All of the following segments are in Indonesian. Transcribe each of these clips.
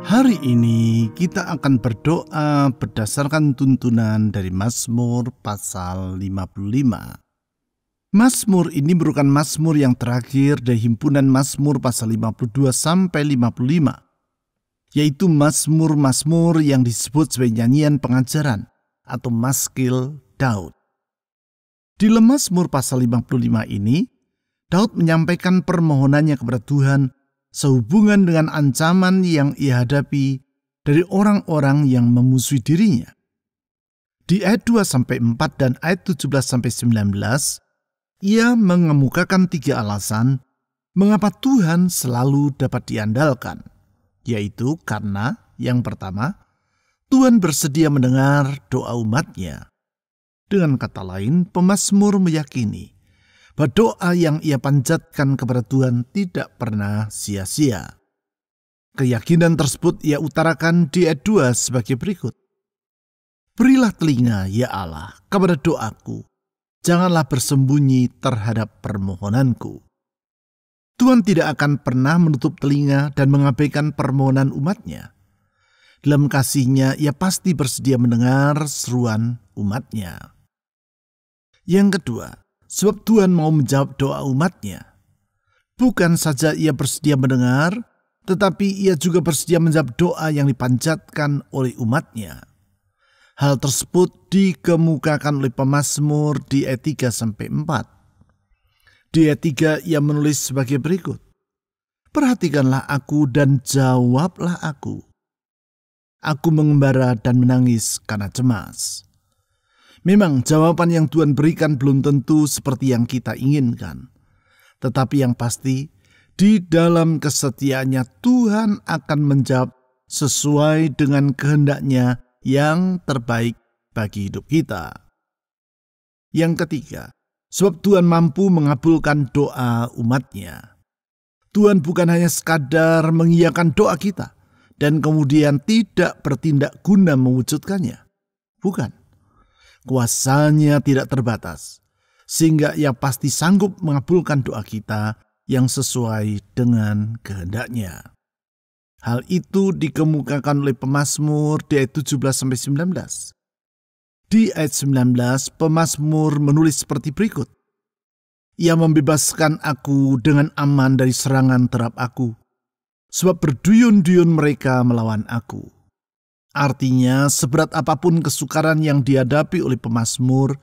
Hari ini kita akan berdoa berdasarkan tuntunan dari Mazmur pasal 55. Mazmur ini merupakan Mazmur yang terakhir dari himpunan Mazmur pasal 52 sampai 55, yaitu Mazmur-Mazmur yang disebut sebagai nyanyian pengajaran atau Mazkil Daud. Di dalam Mazmur pasal 55 ini, Daud menyampaikan permohonannya kepada Tuhan sehubungan dengan ancaman yang ia hadapi dari orang-orang yang memusuhi dirinya. Di ayat 2-4 dan ayat 17-19, ia mengemukakan 3 alasan mengapa Tuhan selalu dapat diandalkan, yaitu karena yang pertama, Tuhan bersedia mendengar doa umatnya. Dengan kata lain, pemazmur meyakini bahwa doa yang ia panjatkan kepada Tuhan tidak pernah sia-sia. Keyakinan tersebut ia utarakan di ayat 2 sebagai berikut. Berilah telinga, ya Allah, kepada doaku. Janganlah bersembunyi terhadap permohonanku. Tuhan tidak akan pernah menutup telinga dan mengabaikan permohonan umatnya. Dalam kasih-Nya, ia pasti bersedia mendengar seruan umatnya. Yang kedua, sebab Tuhan mau menjawab doa umatnya. Bukan saja ia bersedia mendengar, tetapi ia juga bersedia menjawab doa yang dipanjatkan oleh umatnya. Hal tersebut dikemukakan oleh pemazmur di ayat 3-4. Di ayat 3 ia menulis sebagai berikut. Perhatikanlah aku dan jawablah aku. Aku mengembara dan menangis karena cemas. Memang jawaban yang Tuhan berikan belum tentu seperti yang kita inginkan. Tetapi yang pasti, di dalam kesetiaannya Tuhan akan menjawab sesuai dengan kehendak-Nya yang terbaik bagi hidup kita. Yang ketiga, sebab Tuhan mampu mengabulkan doa umat-Nya. Tuhan bukan hanya sekadar mengiyakan doa kita dan kemudian tidak bertindak guna mewujudkannya. Bukan. Kuasa-Nya tidak terbatas, sehingga Ia pasti sanggup mengabulkan doa kita yang sesuai dengan kehendak-Nya. Hal itu dikemukakan oleh pemazmur di ayat 17-19. Di ayat 19, pemazmur menulis seperti berikut. Ia membebaskan aku dengan aman dari serangan terhadap aku, sebab berduyun-duyun mereka melawan aku. Artinya, seberat apapun kesukaran yang dihadapi oleh pemazmur,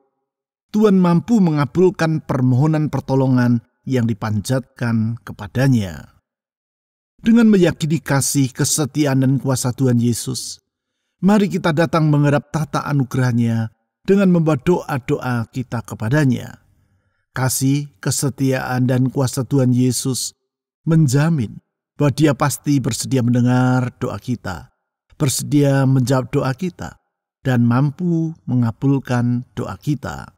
Tuhan mampu mengabulkan permohonan pertolongan yang dipanjatkan kepadanya. Dengan meyakini kasih, kesetiaan, dan kuasa Tuhan Yesus, Mari kita datang menghadap tahta anugerah-Nya dengan membawa doa-doa kita kepadanya. Kasih, kesetiaan, dan kuasa Tuhan Yesus menjamin bahwa Dia pasti bersedia mendengar doa kita, bersedia menjawab doa kita, dan mampu mengabulkan doa kita.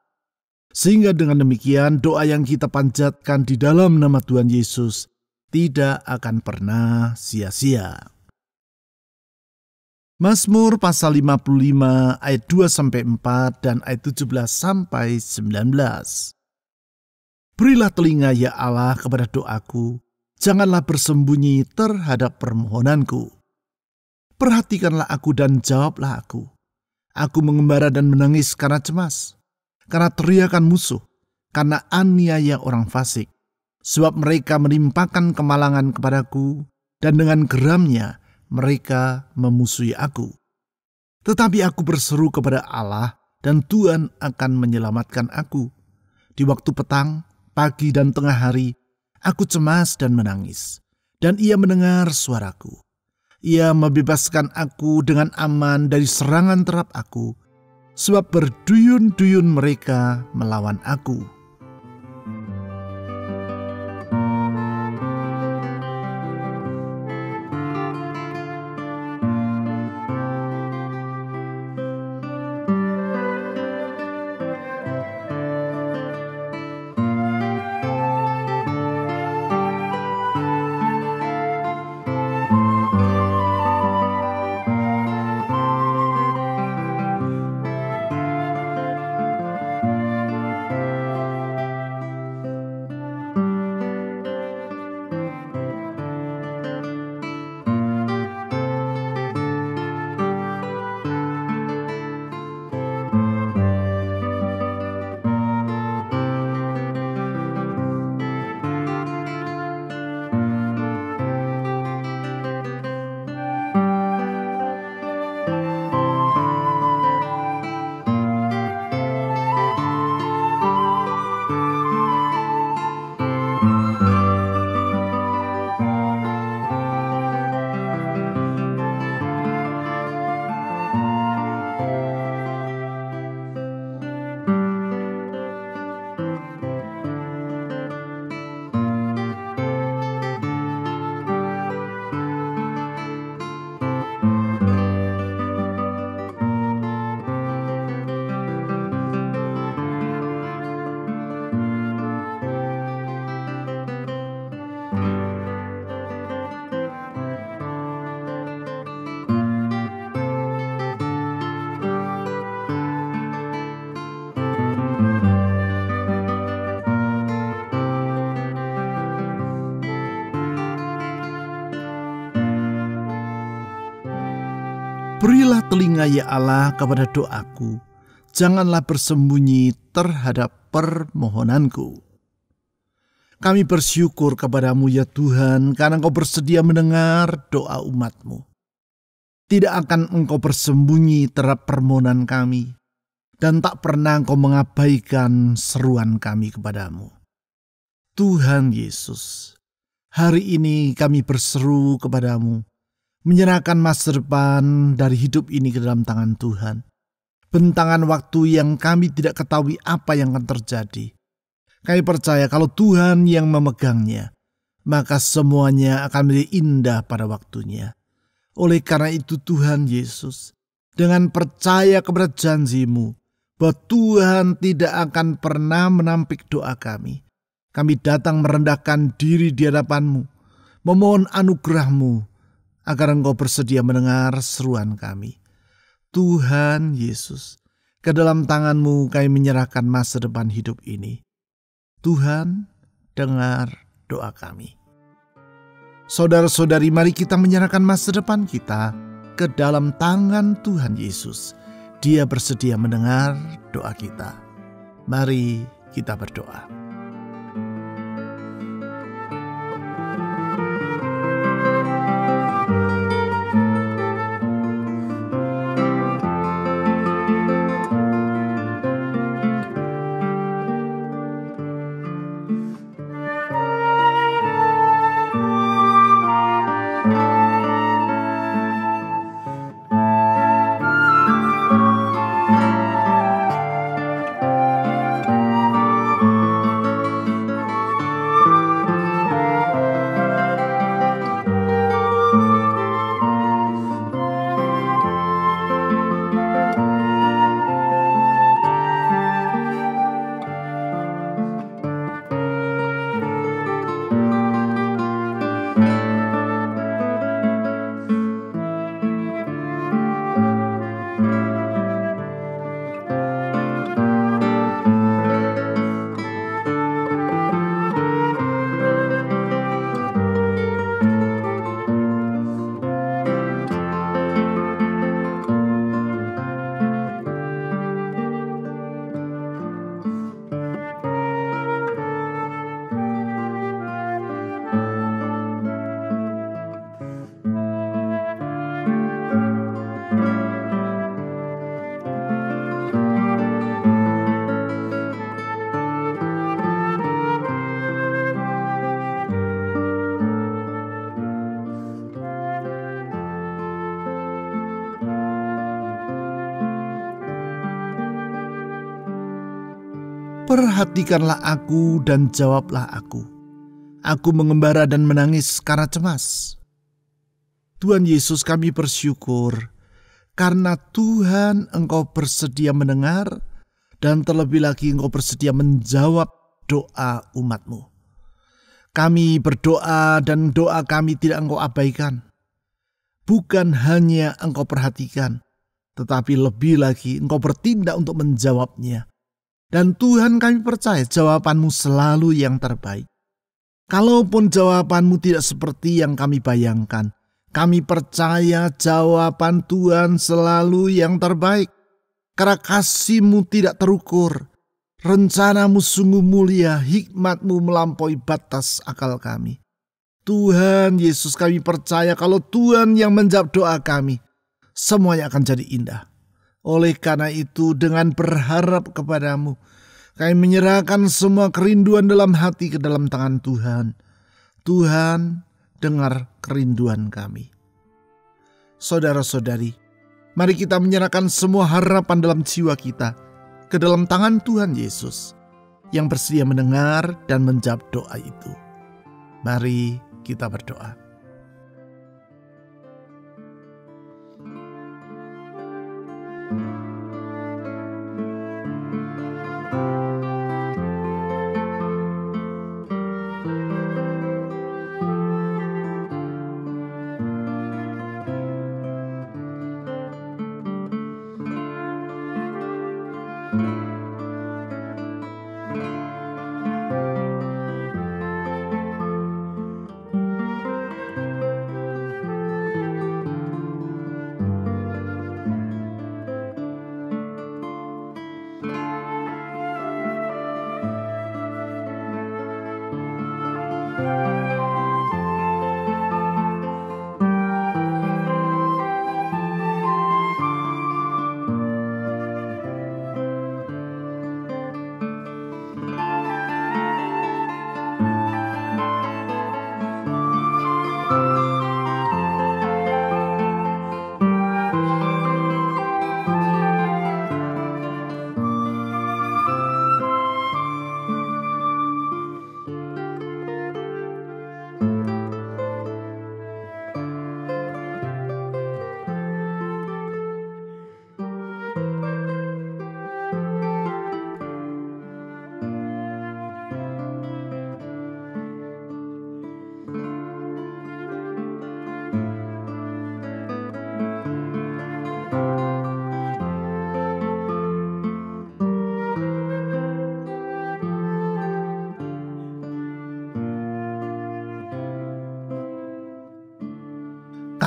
Sehingga dengan demikian doa yang kita panjatkan di dalam nama Tuhan Yesus tidak akan pernah sia-sia. Mazmur pasal 55 ayat 2-4 dan ayat 17-19. Berilah telinga ya Allah kepada doaku, janganlah bersembunyi terhadap permohonanku. Perhatikanlah aku dan jawablah aku. Aku mengembara dan menangis karena cemas, karena teriakan musuh, karena aniaya orang fasik. Sebab mereka menimpakan kemalangan kepadaku, dan dengan geramnya mereka memusuhi aku. Tetapi aku berseru kepada Allah, dan Tuhan akan menyelamatkan aku. Di waktu petang, pagi, dan tengah hari, aku cemas dan menangis, dan Ia mendengar suaraku. Ia membebaskan aku dengan aman dari serangan terap aku, sebab berduyun-duyun mereka melawan aku. Berilah telinga ya Allah kepada doaku, janganlah bersembunyi terhadap permohonanku. Kami bersyukur kepadamu ya Tuhan, karena Engkau bersedia mendengar doa umat-Mu. Tidak akan Engkau bersembunyi terhadap permohonan kami, dan tak pernah Engkau mengabaikan seruan kami kepadamu. Tuhan Yesus, hari ini kami berseru kepadamu, menyerahkan masa depan dari hidup ini ke dalam tangan Tuhan. Bentangan waktu yang kami tidak ketahui apa yang akan terjadi. Kami percaya kalau Tuhan yang memegangnya, maka semuanya akan menjadi indah pada waktunya. Oleh karena itu Tuhan Yesus, dengan percaya kepada janji-Mu, bahwa Tuhan tidak akan pernah menampik doa kami. Kami datang merendahkan diri di hadapan-Mu, memohon anugerah-Mu, agar Engkau bersedia mendengar seruan kami. Tuhan Yesus, ke dalam tangan-Mu kami menyerahkan masa depan hidup ini. Tuhan, dengar doa kami. Saudara-saudari, mari kita menyerahkan masa depan kita ke dalam tangan Tuhan Yesus. Dia bersedia mendengar doa kita. Mari kita berdoa. Perhatikanlah aku dan jawablah aku. Aku mengembara dan menangis karena cemas. Tuhan Yesus, kami bersyukur karena Tuhan Engkau bersedia mendengar dan terlebih lagi Engkau bersedia menjawab doa umat-Mu. Kami berdoa dan doa kami tidak Engkau abaikan. Bukan hanya Engkau perhatikan, tetapi lebih lagi Engkau bertindak untuk menjawabnya. Dan Tuhan, kami percaya jawaban-Mu selalu yang terbaik. Kalaupun jawaban-Mu tidak seperti yang kami bayangkan, kami percaya jawaban Tuhan selalu yang terbaik. Karena kasih-Mu tidak terukur. Rencana-Mu sungguh mulia, hikmat-Mu melampaui batas akal kami. Tuhan Yesus, kami percaya kalau Tuhan yang menjawab doa kami, semuanya akan jadi indah. Oleh karena itu, dengan berharap kepadamu, kami menyerahkan semua kerinduan dalam hati ke dalam tangan Tuhan. Tuhan, dengar kerinduan kami. Saudara-saudari, mari kita menyerahkan semua harapan dalam jiwa kita ke dalam tangan Tuhan Yesus yang bersedia mendengar dan menjawab doa itu. Mari kita berdoa.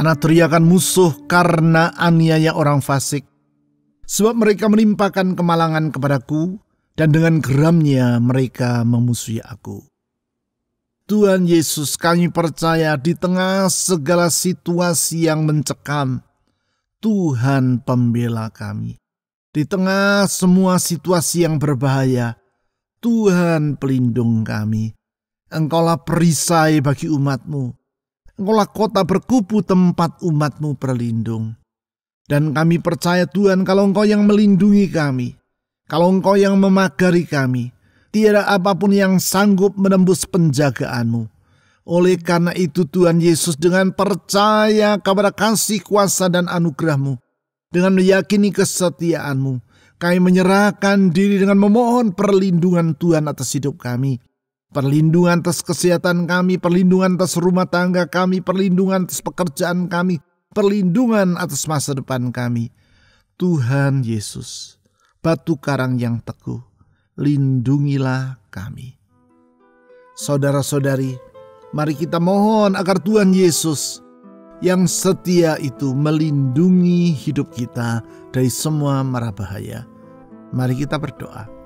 Karena teriakan musuh karena aniaya orang fasik. Sebab mereka menimpakan kemalangan kepadaku, dan dengan geramnya mereka memusuhi aku. Tuhan Yesus, kami percaya di tengah segala situasi yang mencekam, Tuhan pembela kami. Di tengah semua situasi yang berbahaya, Tuhan pelindung kami. Engkaulah perisai bagi umat-Mu. Engkaulah kota berkubu tempat umat-Mu berlindung. Dan kami percaya Tuhan, kalau Engkau yang melindungi kami, kalau Engkau yang memagari kami, tiada apapun yang sanggup menembus penjagaan-Mu. Oleh karena itu Tuhan Yesus, dengan percaya kepada kasih kuasa dan anugerah-Mu, dengan meyakini kesetiaan-Mu, kami menyerahkan diri dengan memohon perlindungan Tuhan atas hidup kami. Perlindungan atas kesehatan kami, perlindungan atas rumah tangga kami, perlindungan atas pekerjaan kami, perlindungan atas masa depan kami. Tuhan Yesus, batu karang yang teguh, lindungilah kami. Saudara-saudari, mari kita mohon agar Tuhan Yesus yang setia itu melindungi hidup kita dari semua mara bahaya. Mari kita berdoa.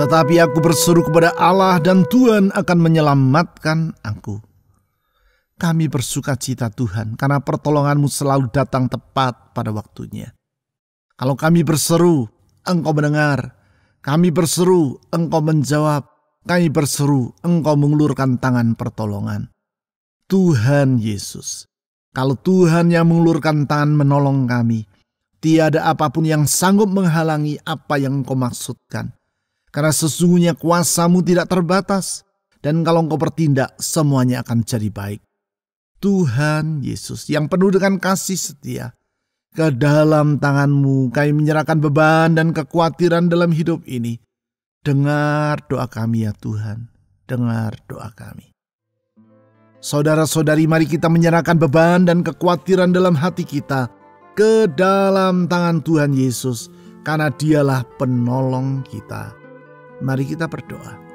Tetapi aku berseru kepada Allah dan Tuhan akan menyelamatkan aku. Kami bersuka cita Tuhan karena pertolongan-Mu selalu datang tepat pada waktunya. Kalau kami berseru, Engkau mendengar. Kami berseru, Engkau menjawab. Kami berseru, Engkau mengulurkan tangan pertolongan. Tuhan Yesus, kalau Tuhan yang mengulurkan tangan menolong kami, tiada apapun yang sanggup menghalangi apa yang Engkau maksudkan. Karena sesungguhnya kuasa-Mu tidak terbatas, dan kalau Engkau bertindak, semuanya akan jadi baik. Tuhan Yesus yang penuh dengan kasih setia, ke dalam tangan-Mu kami menyerahkan beban dan kekhawatiran dalam hidup ini. Dengar doa kami ya Tuhan, dengar doa kami. Saudara-saudari, mari kita menyerahkan beban dan kekhawatiran dalam hati kita ke dalam tangan Tuhan Yesus, karena Dialah penolong kita. Mari kita berdoa.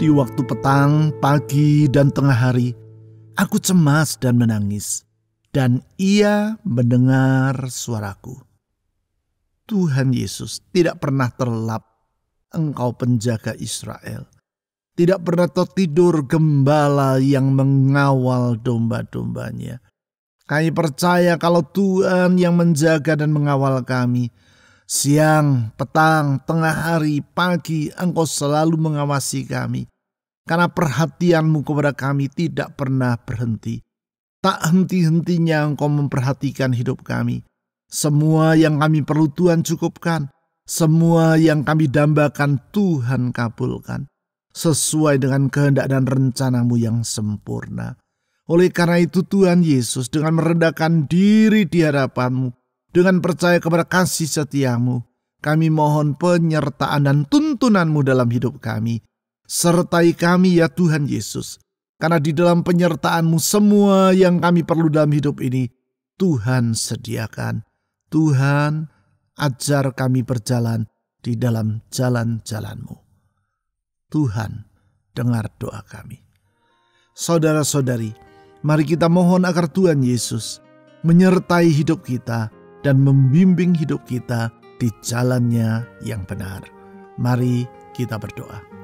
Di waktu petang, pagi, dan tengah hari, aku cemas dan menangis, dan Ia mendengar suaraku. Tuhan Yesus, tidak pernah terlelap Engkau penjaga Israel. Tidak pernah tertidur gembala yang mengawal domba-dombanya. Kami percaya kalau Tuhan yang menjaga dan mengawal kami, siang, petang, tengah hari, pagi, Engkau selalu mengawasi kami. Karena perhatian-Mu kepada kami tidak pernah berhenti. Tak henti-hentinya Engkau memperhatikan hidup kami. Semua yang kami perlu Tuhan cukupkan. Semua yang kami dambakan Tuhan kabulkan. Sesuai dengan kehendak dan rencana-Mu yang sempurna. Oleh karena itu Tuhan Yesus, dengan merendahkan diri di hadapan-Mu, dengan percaya kepada kasih setia-Mu, kami mohon penyertaan dan tuntunan-Mu dalam hidup kami. Sertai kami ya Tuhan Yesus, karena di dalam penyertaan-Mu semua yang kami perlu dalam hidup ini, Tuhan sediakan. Tuhan, ajar kami berjalan di dalam jalan-jalan-Mu. Tuhan, dengar doa kami. Saudara-saudari, mari kita mohon agar Tuhan Yesus menyertai hidup kita dan membimbing hidup kita di jalannya yang benar. Mari kita berdoa.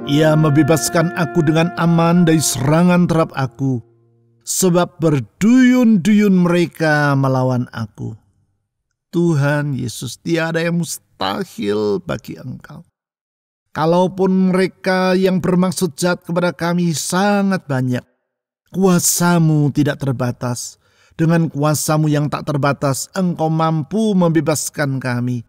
Ia membebaskan aku dengan aman dari serangan terhadap aku, sebab berduyun-duyun mereka melawan aku. Tuhan Yesus, tiada yang mustahil bagi Engkau. Kalaupun mereka yang bermaksud jahat kepada kami sangat banyak, kuasa-Mu tidak terbatas. Dengan kuasa-Mu yang tak terbatas, Engkau mampu membebaskan kami.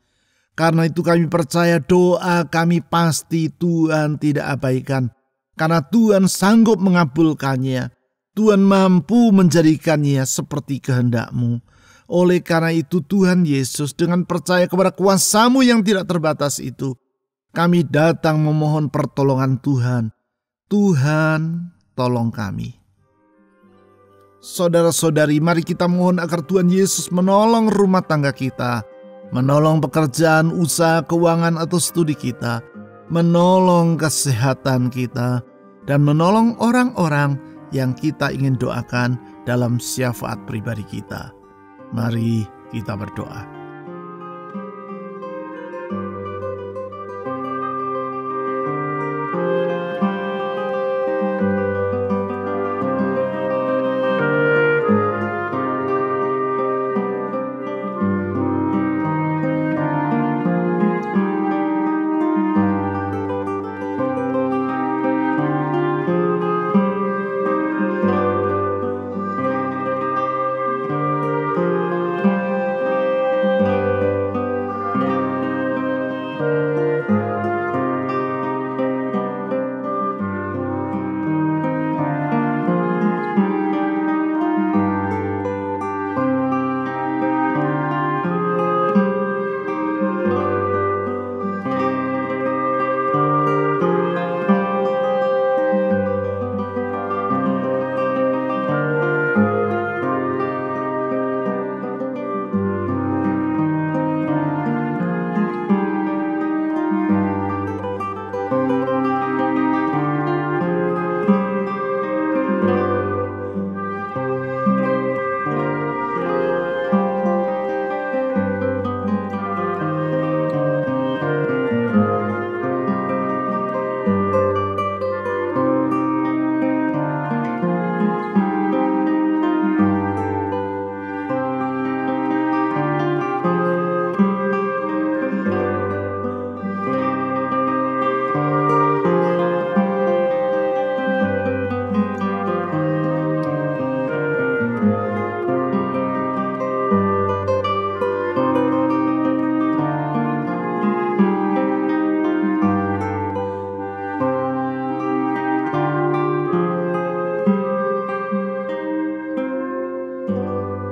Karena itu kami percaya doa kami pasti Tuhan tidak abaikan. Karena Tuhan sanggup mengabulkannya. Tuhan mampu menjadikannya seperti kehendak-Mu. Oleh karena itu Tuhan Yesus, dengan percaya kepada kuasa-Mu yang tidak terbatas itu, kami datang memohon pertolongan Tuhan. Tuhan, tolong kami. Saudara-saudari, mari kita mohon agar Tuhan Yesus menolong rumah tangga kita, menolong pekerjaan, usaha, keuangan atau studi kita, menolong kesehatan kita, dan menolong orang-orang yang kita ingin doakan dalam syafaat pribadi kita. Mari kita berdoa.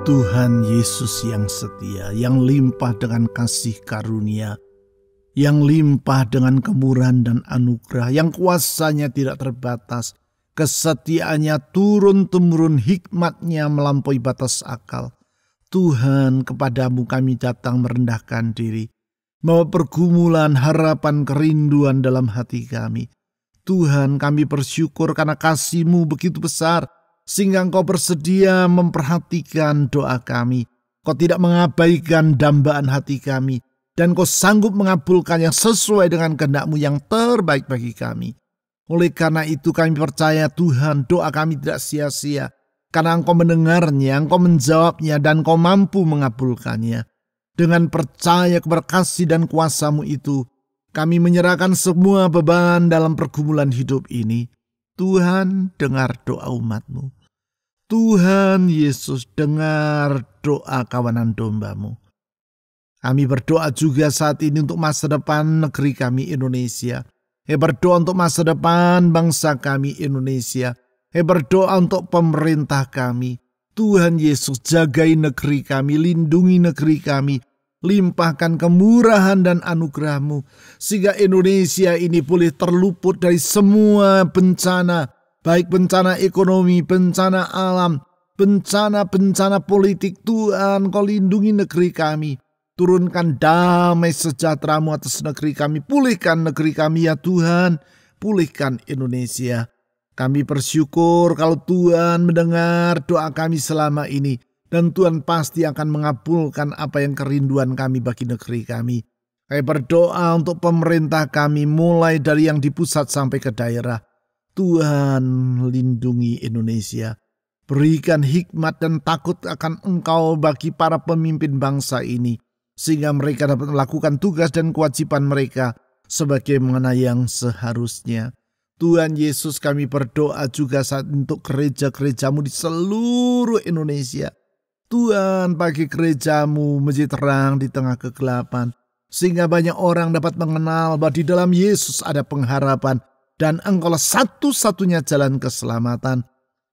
Tuhan Yesus yang setia, yang limpah dengan kasih karunia, yang limpah dengan kemurahan dan anugerah, yang kuasanya tidak terbatas, kesetiaannya turun-temurun, hikmatnya melampaui batas akal. Tuhan, kepadamu kami datang merendahkan diri, membawa pergumulan, harapan, kerinduan dalam hati kami. Tuhan, kami bersyukur karena kasih-Mu begitu besar, sehingga Engkau bersedia memperhatikan doa kami. Kau tidak mengabaikan dambaan hati kami, dan Kau sanggup mengabulkan yang sesuai dengan kehendak-Mu yang terbaik bagi kami. Oleh karena itu kami percaya Tuhan, doa kami tidak sia-sia, karena Engkau mendengarnya, Engkau menjawabnya, dan Engkau mampu mengabulkannya. Dengan percaya kepada kasih dan kuasa-Mu itu, kami menyerahkan semua beban dalam pergumulan hidup ini. Tuhan, dengar doa umat-Mu. Tuhan Yesus, dengar doa kawanan domba-Mu. Kami berdoa juga saat ini untuk masa depan negeri kami Indonesia. Berdoa untuk masa depan bangsa kami Indonesia. Berdoa untuk pemerintah kami. Tuhan Yesus, jagai negeri kami, lindungi negeri kami. Limpahkan kemurahan dan anugerah-Mu, sehingga Indonesia ini boleh terluput dari semua bencana, baik bencana ekonomi, bencana alam, bencana-bencana politik. Tuhan, Kau lindungi negeri kami. Turunkan damai sejahtera-Mu atas negeri kami. Pulihkan negeri kami ya Tuhan. Pulihkan Indonesia. Kami bersyukur kalau Tuhan mendengar doa kami selama ini. Dan Tuhan pasti akan mengabulkan apa yang kerinduan kami bagi negeri kami. Kami berdoa untuk pemerintah kami mulai dari yang di pusat sampai ke daerah. Tuhan, lindungi Indonesia. Berikan hikmat dan takut akan Engkau bagi para pemimpin bangsa ini, sehingga mereka dapat melakukan tugas dan kewajiban mereka sebagaimana yang seharusnya. Tuhan Yesus, kami berdoa juga saat untuk gereja-gerejamu di seluruh Indonesia. Tuhan, bagi gerejamu menjadi terang di tengah kegelapan, sehingga banyak orang dapat mengenal bahwa di dalam Yesus ada pengharapan dan Engkaulah satu-satunya jalan keselamatan.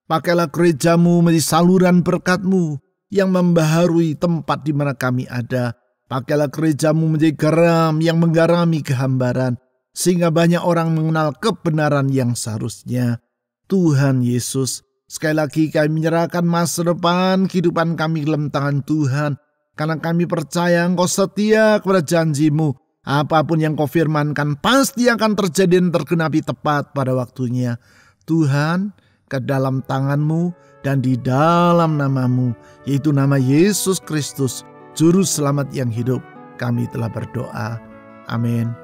Pakailah gerejamu menjadi saluran berkat-Mu yang membaharui tempat di mana kami ada. Pakailah gerejamu menjadi garam yang menggarami kehambaran, sehingga banyak orang mengenal kebenaran yang seharusnya. Tuhan Yesus, sekali lagi kami menyerahkan masa depan kehidupan kami dalam tangan Tuhan, karena kami percaya Engkau setia kepada janji-Mu. Apapun yang Kau firmankan pasti akan terjadi dan tergenapi tepat pada waktunya. Tuhan, ke dalam tangan-Mu dan di dalam nama-Mu, yaitu nama Yesus Kristus, Juru Selamat yang hidup, kami telah berdoa. Amin.